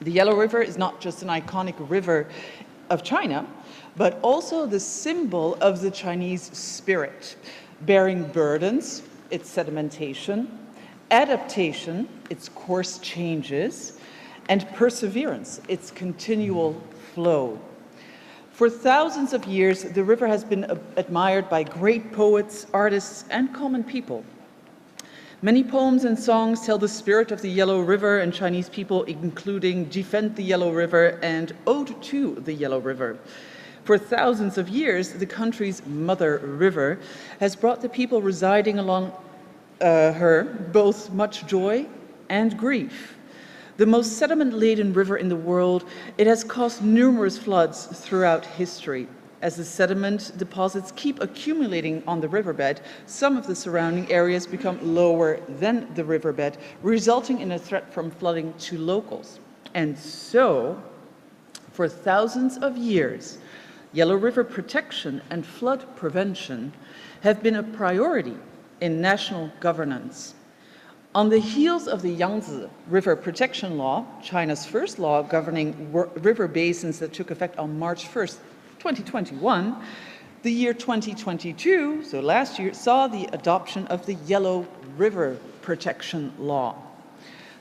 The Yellow River is not just an iconic river of China, but also the symbol of the Chinese spirit, bearing burdens, its sedimentation, adaptation, its course changes, and perseverance, its continual flow. For thousands of years, the river has been admired by great poets, artists, and common people. Many poems and songs tell the spirit of the Yellow River and Chinese people, including Defend the Yellow River and Ode to the Yellow River. For thousands of years, the country's mother river has brought the people residing along her both much joy and grief. The most sediment-laden river in the world, it has caused numerous floods throughout history. As the sediment deposits keep accumulating on the riverbed, some of the surrounding areas become lower than the riverbed, resulting in a threat from flooding to locals. And so, for thousands of years, Yellow River protection and flood prevention have been a priority in national governance. On the heels of the Yangtze River Protection Law, China's first law governing river basins that took effect on March 1st, 2021, the year 2022, so last year, saw the adoption of the Yellow River Protection Law.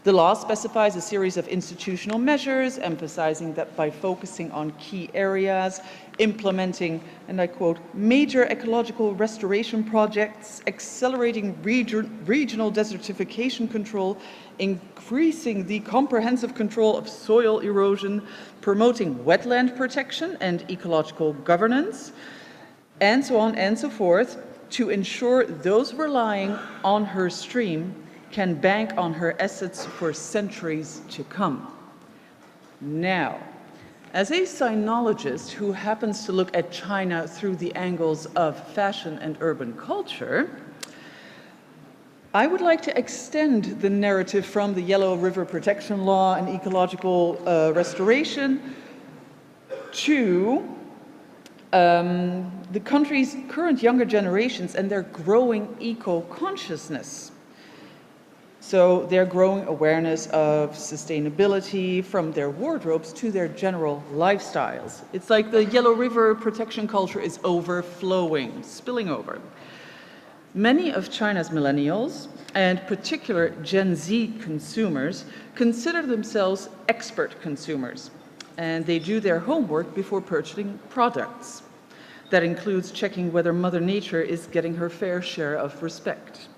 The law specifies a series of institutional measures, emphasizing that by focusing on key areas, implementing, and I quote, major ecological restoration projects, accelerating regional desertification control, increasing the comprehensive control of soil erosion, promoting wetland protection and ecological governance, and so on and so forth, to ensure those relying on her stream can bank on her assets for centuries to come. Now, as a sinologist who happens to look at China through the angles of fashion and urban culture, I would like to extend the narrative from the Yellow River Protection Law and ecological restoration to the country's current younger generations and their growing eco-consciousness. So their growing awareness of sustainability from their wardrobes to their general lifestyles. It's like the Yellow River protection culture is overflowing, spilling over. Many of China's millennials, and particular Gen Z consumers, consider themselves expert consumers, and they do their homework before purchasing products. That includes checking whether Mother Nature is getting her fair share of respect.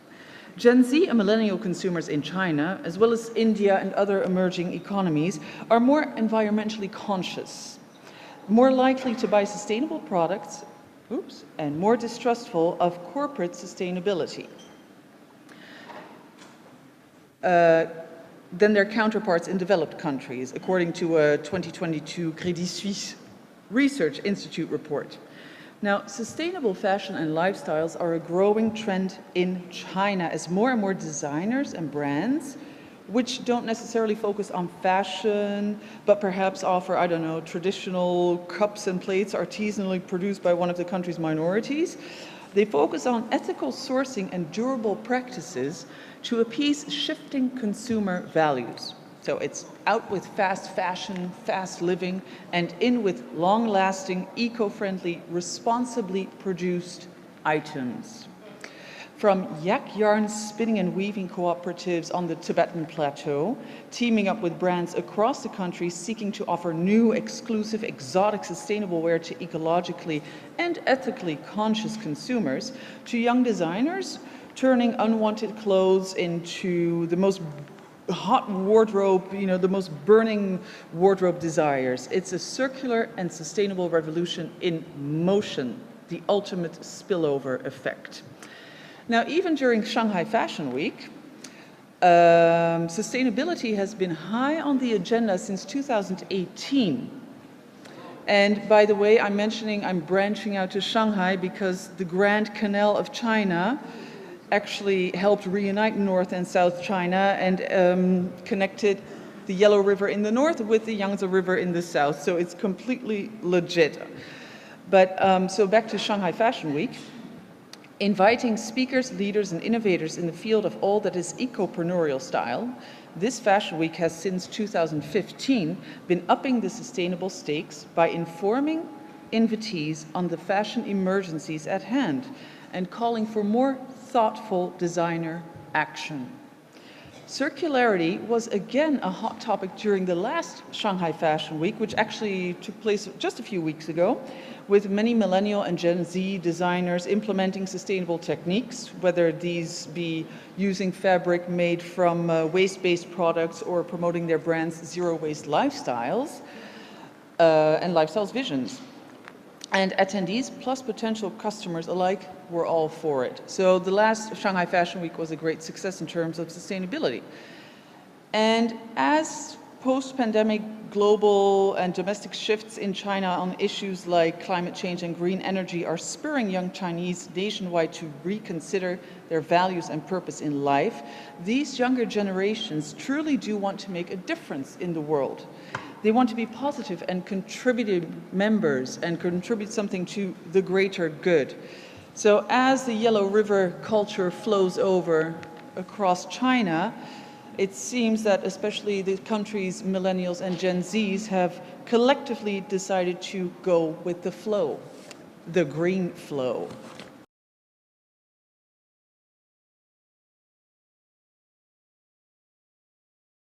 Gen Z and millennial consumers in China, as well as India and other emerging economies, are more environmentally conscious, more likely to buy sustainable products, and more distrustful of corporate sustainability than their counterparts in developed countries, according to a 2022 Credit Suisse Research Institute report. Now, sustainable fashion and lifestyles are a growing trend in China as more and more designers and brands, which don't necessarily focus on fashion, but perhaps offer, I don't know, traditional cups and plates artisanally produced by one of the country's minorities. They focus on ethical sourcing and durable practices to appease shifting consumer values. So it's out with fast fashion, fast living, and in with long-lasting, eco-friendly, responsibly produced items. From yak yarn spinning and weaving cooperatives on the Tibetan plateau, teaming up with brands across the country seeking to offer new, exclusive, exotic, sustainable wear to ecologically and ethically conscious consumers, to young designers turning unwanted clothes into the most hot wardrobe, the most burning wardrobe desires. It's a circular and sustainable revolution in motion, the ultimate spillover effect. Now, even during Shanghai Fashion Week, sustainability has been high on the agenda since 2018. And by the way, I'm branching out to Shanghai because the Grand Canal of China actually helped reunite North and South China and connected the Yellow River in the north with the Yangtze River in the south. So it's completely legit. But so back to Shanghai Fashion Week. Inviting speakers, leaders, and innovators in the field of all that is ecopreneurial style, this Fashion Week has since 2015 been upping the sustainable stakes by informing invitees on the fashion emergencies at hand and calling for more thoughtful designer action. Circularity was again a hot topic during the last Shanghai Fashion Week, which actually took place just a few weeks ago, with many millennial and Gen Z designers implementing sustainable techniques, whether these be using fabric made from waste-based products or promoting their brand's zero-waste lifestyles and lifestyles visions. And attendees plus potential customers alike were all for it. So the last Shanghai Fashion Week was a great success in terms of sustainability. And as post-pandemic global and domestic shifts in China on issues like climate change and green energy are spurring young Chinese nationwide to reconsider their values and purpose in life, these younger generations truly do want to make a difference in the world. They want to be positive and contributing members and contribute something to the greater good. So as the Yellow River culture flows over across China, it seems that especially the country's millennials and Gen Zs have collectively decided to go with the flow, the green flow.